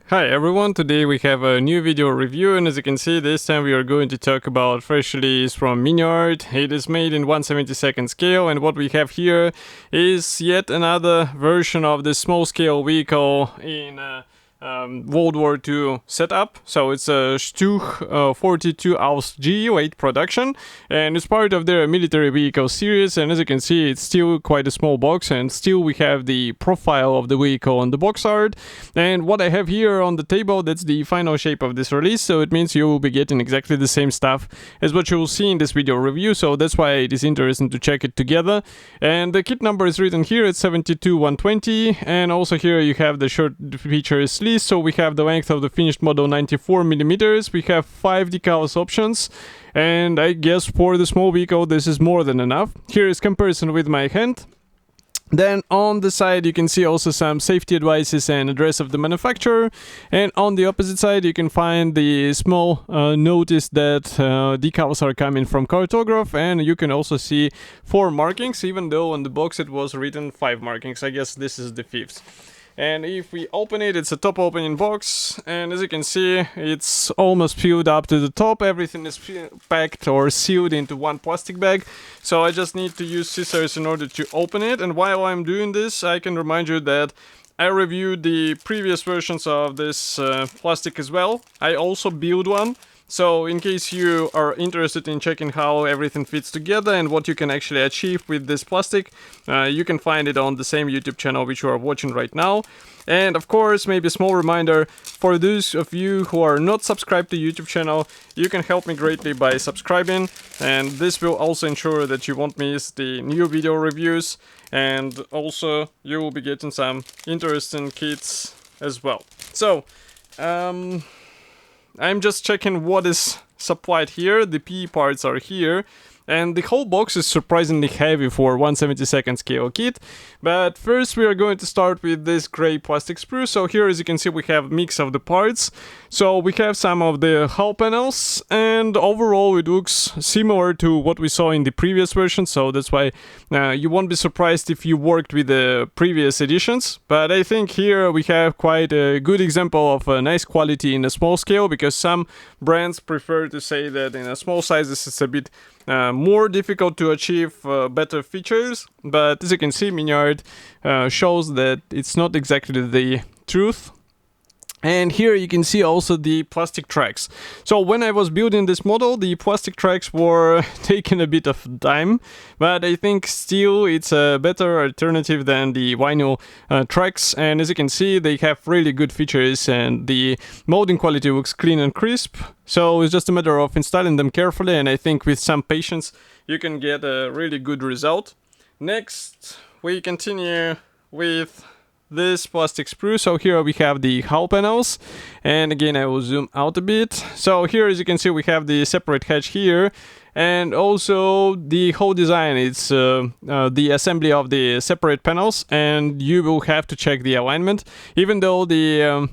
Hi everyone, today we have a new video review, and as you can see, this time we are going to talk about fresh release from Miniart. It is made in 1/72 scale, and what we have here is yet another version of the small scale vehicle in World War II setup. So it's a StuH 42 Ausf.G weight production, and it's part of their military vehicle series. And as you can see, it's still quite a small box, and still we have the profile of the vehicle on the box art. And what I have here on the table, that's the final shape of this release, so it means you will be getting exactly the same stuff as what you will see in this video review, so that's why it is interesting to check it together. And the kit number is written here at 72120, and also here you have the short features list. So we have the length of the finished model 94 millimeters. We have 5 decals options, and I guess for the small vehicle this is more than enough. Here is comparison with my hand. Then on the side you can see also some safety advices and address of the manufacturer, and on the opposite side you can find the small notice that decals are coming from cartograph, and you can also see 4 markings, even though on the box it was written 5 markings. I guess this is the 5th. And if we open it, it's a top opening box, and as you can see, it's almost filled up to the top. Everything is packed or sealed into one plastic bag, so I just need to use scissors in order to open it. And while I'm doing this, I can remind you that I reviewed the previous versions of this plastic as well. I also built one. So in case you are interested in checking how everything fits together and what you can actually achieve with this plastic, you can find it on the same YouTube channel which you are watching right now. And of course, maybe a small reminder, for those of you who are not subscribed to YouTube channel, you can help me greatly by subscribing, and this will also ensure that you won't miss the new video reviews, and also you will be getting some interesting kits as well. So, I'm just checking what is supplied here. The PE parts are here, and the whole box is surprisingly heavy for 1/72 scale kit. But first we are going to start with this gray plastic sprue. So here, as you can see, we have mix of the parts. So we have some of the hull panels, and overall it looks similar to what we saw in the previous version, so that's why you won't be surprised if you worked with the previous editions. But I think here we have quite a good example of a nice quality in a small scale, because some brands prefer to say that in a small sizes it's a bit more difficult to achieve better features, but as you can see, Miniart shows that it's not exactly the truth. And here you can see also the plastic tracks. So when I was building this model, the plastic tracks were taking a bit of time, but I think still it's a better alternative than the vinyl tracks. And as you can see, they have really good features, and the molding quality looks clean and crisp. So it's just a matter of installing them carefully, and I think with some patience you can get a really good result. Next, we continue with this plastic sprue. So here we have the hull panels, and again I will zoom out a bit. So here, as you can see, we have the separate hatch here, and also the whole design. It's the assembly of the separate panels, and you will have to check the alignment, even though the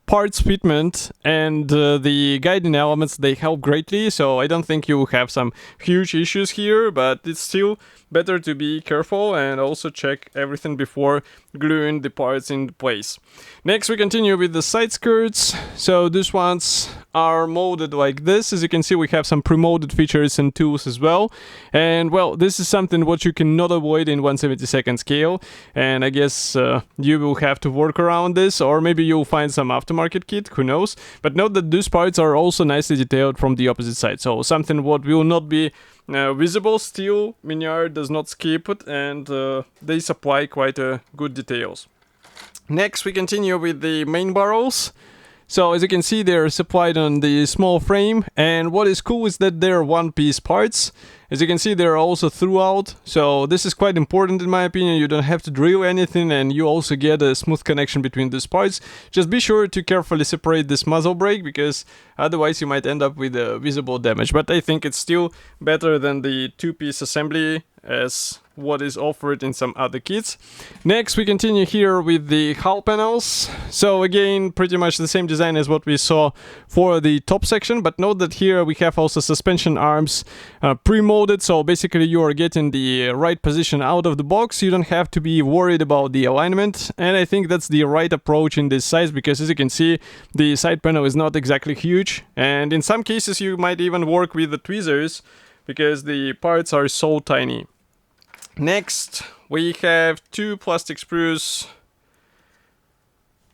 parts fitment and the guiding elements, they help greatly, so I don't think you will have some huge issues here, but it's still better to be careful and also check everything before gluing the parts in place. Next we continue with the side skirts. So these ones are molded like this. As you can see, we have some pre-molded features and tools as well, and well, this is something what you cannot avoid in 1/72 scale, and I guess you will have to work around this, or maybe you'll find some aftermarket kit, who knows. But note that these parts are also nicely detailed from the opposite side, so something what will not be visible. Still, Miniart does not skip it, and they supply quite good details. Next we continue with the main barrels. So as you can see, they're supplied on the small frame, and what is cool is that they're one-piece parts. As you can see, they're also throughout, so this is quite important in my opinion. You don't have to drill anything, and you also get a smooth connection between these parts. Just be sure to carefully separate this muzzle brake, because otherwise you might end up with visible damage. But I think it's still better than the 2-piece assembly, as what is offered in some other kits. Next, we continue here with the hull panels. So again, pretty much the same design as what we saw for the top section, but note that here we have also suspension arms pre-molded, so basically you are getting the right position out of the box. You don't have to be worried about the alignment, and I think that's the right approach in this size, because as you can see, the side panel is not exactly huge, and in some cases you might even work with the tweezers because the parts are so tiny. Next, we have two plastic sprues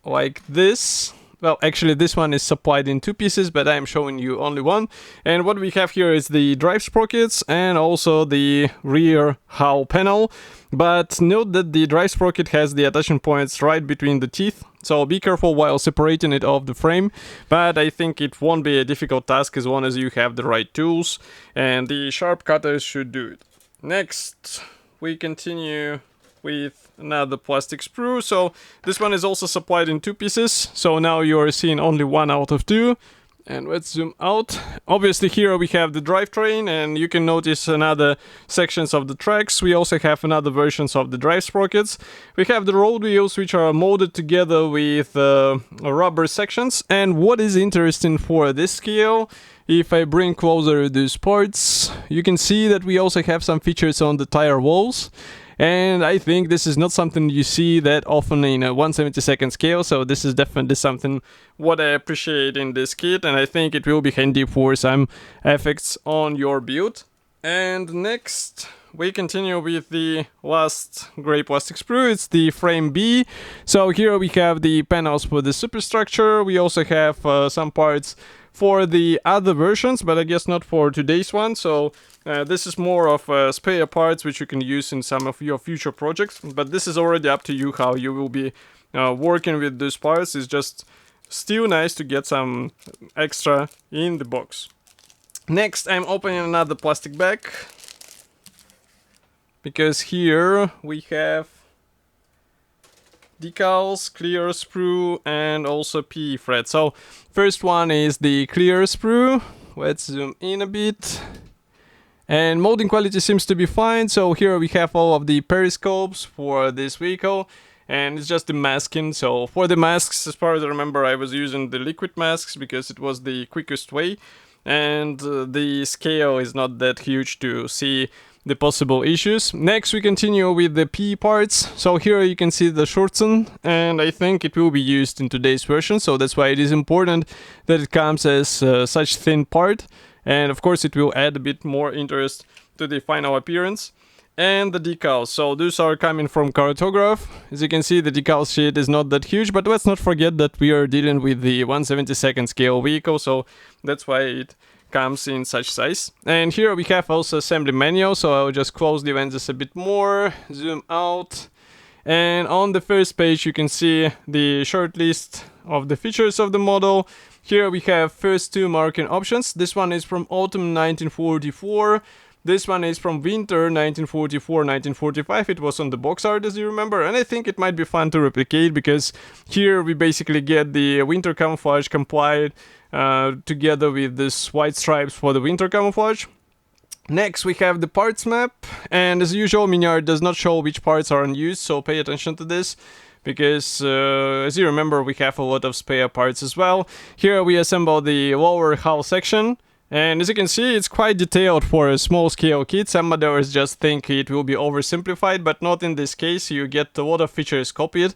like this. Well, actually this one is supplied in two pieces, but I'm showing you only one. And what we have here is the drive sprockets and also the rear hull panel. But note that the drive sprocket has the attachment points right between the teeth, so be careful while separating it off the frame. But I think it won't be a difficult task as long as you have the right tools, and the sharp cutters should do it. Next, we continue with another plastic sprue. So this one is also supplied in two pieces, so now you are seeing only one out of two. And let's zoom out. Obviously here we have the drivetrain, and you can notice another sections of the tracks. We also have another versions of the drive sprockets. We have the road wheels, which are molded together with rubber sections. And what is interesting for this scale, if I bring closer these parts, you can see that we also have some features on the tire walls. And I think this is not something you see that often in a 1/72 scale, so this is definitely something what I appreciate in this kit, and I think it will be handy for some effects on your build. And next, we continue with the last gray plastic sprue. It's the frame B. So here we have the panels for the superstructure. We also have some parts for the other versions, but I guess not for today's one. So this is more of spare parts which you can use in some of your future projects, but this is already up to you how you will be working with these parts. It's just still nice to get some extra in the box. Next, I'm opening another plastic bag, because here we have decals, clear sprue, and also PE thread. So first one is the clear sprue. Let's zoom in a bit. And molding quality seems to be fine. So here we have all of the periscopes for this vehicle, and it's just the masking. So for the masks, as far as I remember, I was using the liquid masks because it was the quickest way, and the scale is not that huge to see the possible issues. Next, we continue with the P parts. So here you can see the shorten, and I think it will be used in today's version, so that's why it is important that it comes as such thin part, and of course it will add a bit more interest to the final appearance. And the decals, so those are coming from cartograph. As you can see, the decal sheet is not that huge, but let's not forget that we are dealing with the 1/72 scale vehicle, so that's why it comes in such size. And here we have also assembly manual, so I'll just close the lenses a bit more, zoom out, and on the first page you can see the short list of the features of the model. Here we have first two marking options. This one is from autumn 1944. This one is from winter 1944-1945. It was on the box art, as you remember, and I think it might be fun to replicate, because here we basically get the winter camouflage complied together with this white stripes for the winter camouflage. Next, we have the parts map, and as usual, Miniart does not show which parts are unused, so pay attention to this, because as you remember, we have a lot of spare parts as well. Here we assemble the lower hull section, and as you can see, it's quite detailed for a small scale kit. Some modders just think it will be oversimplified, but not in this case. You get a lot of features copied.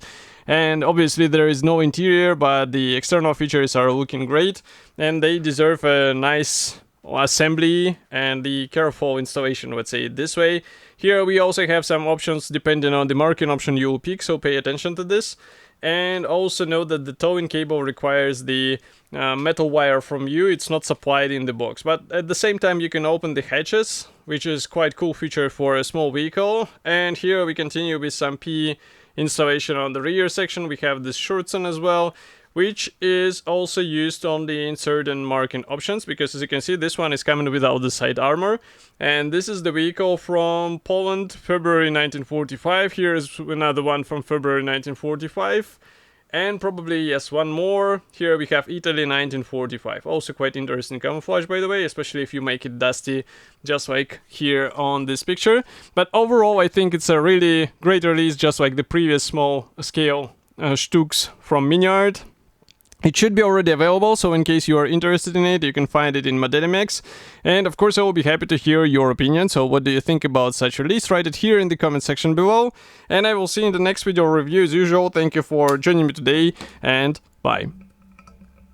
And obviously there is no interior, but the external features are looking great, and they deserve a nice assembly and the careful installation, let's say it this way. Here we also have some options depending on the marking option you will pick, so pay attention to this. And also note that the towing cable requires the metal wire from you. It's not supplied in the box, but at the same time you can open the hatches, which is quite cool feature for a small vehicle. And here we continue with some P installation on the rear section. We have this shorten as well, which is also used on the insert and marking options, because as you can see, this one is coming without the side armor. And this is the vehicle from Poland, February 1945. Here is another one from February 1945. And probably, yes, one more. Here we have Italy 1945. Also quite interesting camouflage, by the way, especially if you make it dusty, just like here on this picture. But overall, I think it's a really great release, just like the previous small scale StuHs from Miniart. It should be already available, so in case you are interested in it, you can find it in ModeliMax. And of course, I will be happy to hear your opinion. So what do you think about such release? Write it here in the comment section below. And I will see you in the next video review as usual. Thank you for joining me today, and bye.